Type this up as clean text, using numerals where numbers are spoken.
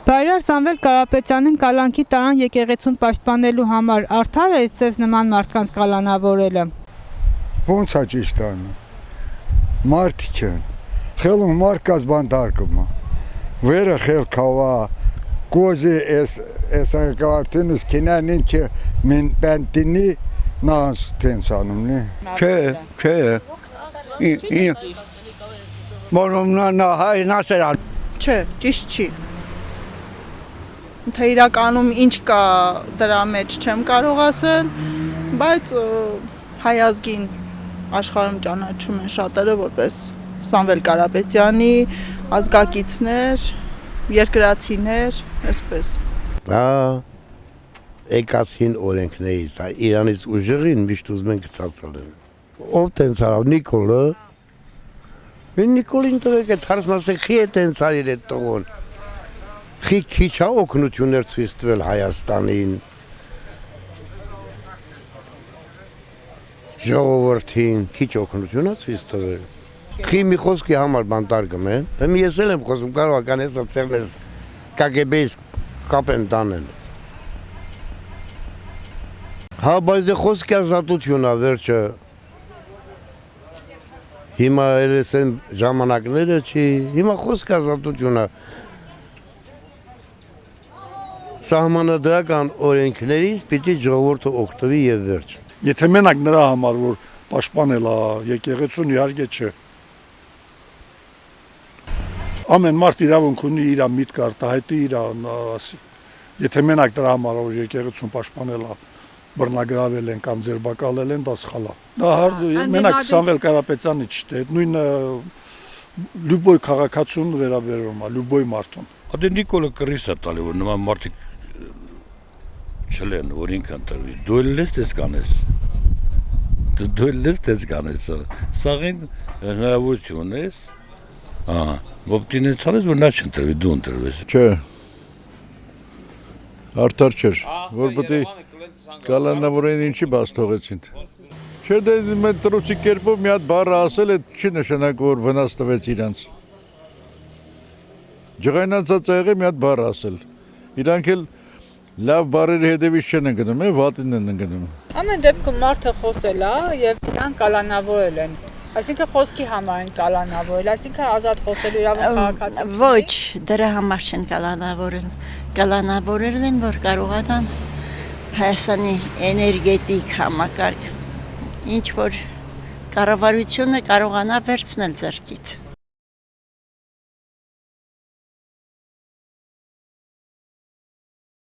Բայրար Սամվել Կարապետյանին կալանքի տարան եկեղեցուն պաշտպանելու համար արդար է ձեզ նման մարդկանց կալանավորելը։ Ոնց է ճիշտ անը։ Մարդիկ են։ Խելում մարդկաց բանտարկում է։ Վերը խել կավա կոզի էս անկարտին ուս կինանին կը մին պենտինի նանց տենցանումնի։ Չէ։ Մորոմնա հայ նասերան։ Չէ, ճիշտ չի։ Թե իրականում ինչ կա դրա մեջ չեմ կարող ասել, բայց հայ ազգին աշխարհում ճանաչում են շատերը որպես Սամվել Կարապետյանի ազգակիցներ, երկրացիներ, այսպես։ Դա եկածին օրենքներից, Իրանից ուժեղին միշտ ուզում են գծացել են։ Ով տենցարավ Նիկոլը։ Նիկոլին տվեք է թարսնասեք խի է տենցարիր է տողոն։ Քիչ է օգնություններ ցույց տվել Հայաստանին, ժողովրդին, քիչ օգնություն է ցույց տվել։ Քի մի խոսքի համար բանտարկում են, ես էլ եմ խոսում, կարող է կանես ծերնես KGB-ից կապեն տանել։ Հա, բայց խոսքի ազատություն է վերջը։ Հիմա էլես են ժամանակները չի, հիմա խոսքի ազատություն է։ Սահմանադրական օրենքներից պիտի ժողովուրդը օգտվի եւ վերջ։ Եթե մենակ նրա համար որ պաշտպանել է եկեղեցուն իհարկե չէ։ Ամեն մարդ իրավունք ունի իր միտքը արտահայտի իր ասի։ Եթե մենակ դրա համար որ եկեղեցուն պաշտպանել է բռնագրավել են կամ ձերբակալել են, դա սխալ է։ Դա մենակ Սամվել Կարապետյանի չէ, նույն լյուբոյ քաղաքացուն վերաբերում է, լյուբոյ մարդուն։ Ադե Նիկոլը կռիս է տալի, որ նման մարդիկ չլեն, որ ինքն տրվի։ Դու էլ ես դες կանես։ Դու էլ ես դες կանես։ Սաղին հնարավորություն ես։ Ահա, ոպտին է ցալես, որ նա չընտրվի, դու ընտրվես։ Չէ։ Արդար չէր, որ պետք է կալանավորեն ինչի բաց թողեցին։ Չէ, դե մենք տրուցի կերպով մի հատ բառը ասել է, չի նշանակում որ վնաս տվեց իրանց։ Ջղայնացած եղե մի հատ բառ ասել։ Իրանք էլ լավ բառերի հետևից չեն ընկնում, վատին են ընկնում։ Ամեն դեպքում մարդը խոսել է եւ իրան կալանավորել են։ Այսինքն խոսքի համար են կալանավորել, այսինքն ազատ խոսելու իրավունք քաղաքացիների։ Ոչ, դրա համար չեն կալանավորել։ Կալանավորել են, որ կարողանան Հայաստանի էներգետիկ համակարգ ինչ որ կառավարությունը կարողանա վերցնել ձեռքից։